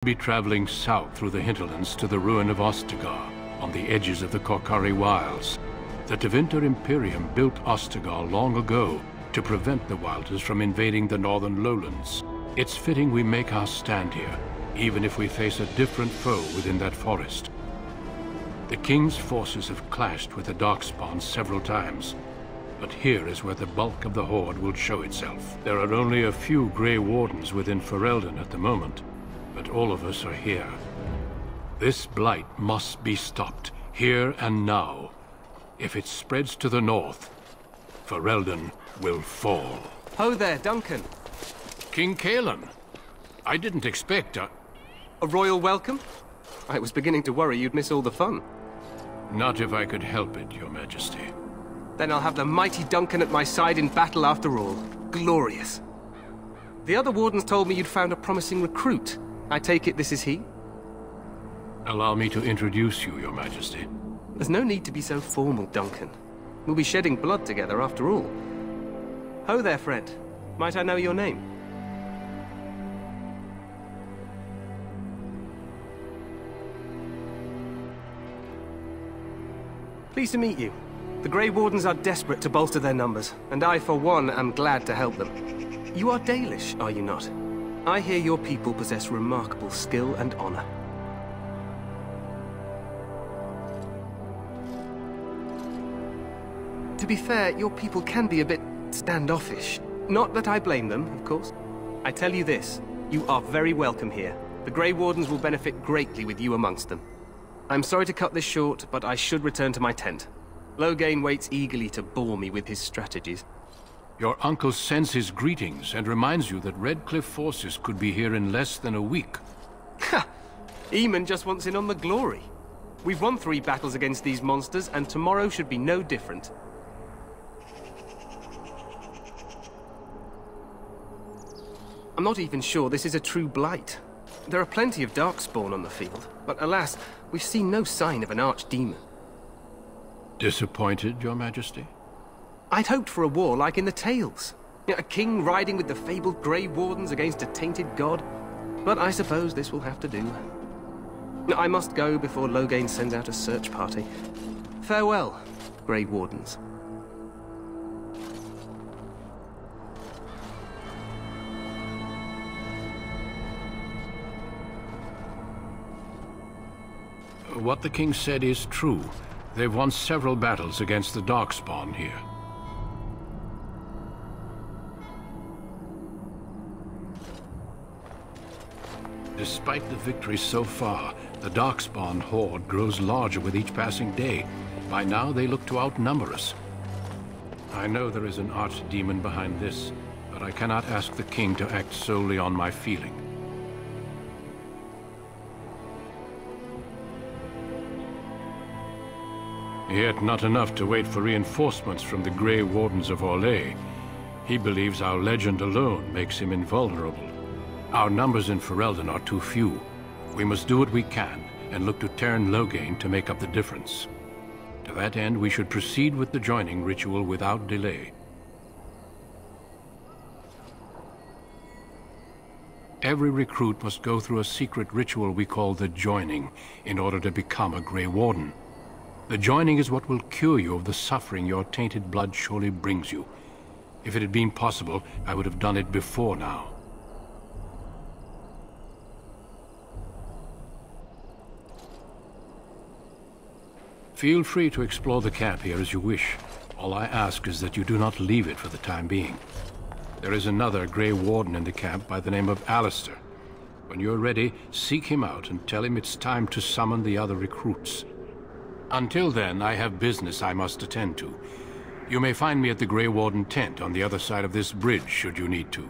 Be traveling south through the hinterlands to the ruin of Ostagar, on the edges of the Korkari Wilds. The Tevinter Imperium built Ostagar long ago to prevent the Wilders from invading the northern lowlands. It's fitting we make our stand here, even if we face a different foe within that forest. The King's forces have clashed with the Darkspawn several times, but here is where the bulk of the Horde will show itself. There are only a few Grey Wardens within Ferelden at the moment, but all of us are here. This blight must be stopped, here and now. If it spreads to the north, Ferelden will fall. Ho there, Duncan. King Kaelan. I didn't expect a royal welcome? I was beginning to worry you'd miss all the fun. Not if I could help it, Your Majesty. Then I'll have the mighty Duncan at my side in battle after all. Glorious. The other wardens told me you'd found a promising recruit. I take it this is he? Allow me to introduce you, Your Majesty. There's no need to be so formal, Duncan. We'll be shedding blood together after all. Ho there, friend. Might I know your name? Pleased to meet you. The Grey Wardens are desperate to bolster their numbers, and I, for one, am glad to help them. You are Dalish, are you not? I hear your people possess remarkable skill and honor. To be fair, your people can be a bit standoffish. Not that I blame them, of course. I tell you this, you are very welcome here. The Grey Wardens will benefit greatly with you amongst them. I'm sorry to cut this short, but I should return to my tent. Loghain waits eagerly to bore me with his strategies. Your uncle sends his greetings and reminds you that Redcliffe forces could be here in less than a week. Ha! Eamon just wants in on the glory. We've won 3 battles against these monsters, and tomorrow should be no different. I'm not even sure this is a true blight. There are plenty of Darkspawn on the field, but alas, we've seen no sign of an archdemon. Disappointed, Your Majesty? I'd hoped for a war like in the tales. A king riding with the fabled Grey Wardens against a tainted god. But I suppose this will have to do. I must go before Loghain sends out a search party. Farewell, Grey Wardens. What the king said is true. They've won several battles against the Darkspawn here. Despite the victories so far, the Darkspawn horde grows larger with each passing day. By now, they look to outnumber us. I know there is an archdemon behind this, but I cannot ask the king to act solely on my feeling. Yet not enough to wait for reinforcements from the Grey Wardens of Orlais. He believes our legend alone makes him invulnerable. Our numbers in Ferelden are too few. We must do what we can, and look to Teyrn Loghain to make up the difference. To that end, we should proceed with the joining ritual without delay. Every recruit must go through a secret ritual we call the joining, in order to become a Grey Warden. The joining is what will cure you of the suffering your tainted blood surely brings you. If it had been possible, I would have done it before now. Feel free to explore the camp here as you wish. All I ask is that you do not leave it for the time being. There is another Grey Warden in the camp by the name of Alistair. When you're ready, seek him out and tell him it's time to summon the other recruits. Until then, I have business I must attend to. You may find me at the Grey Warden tent on the other side of this bridge, should you need to.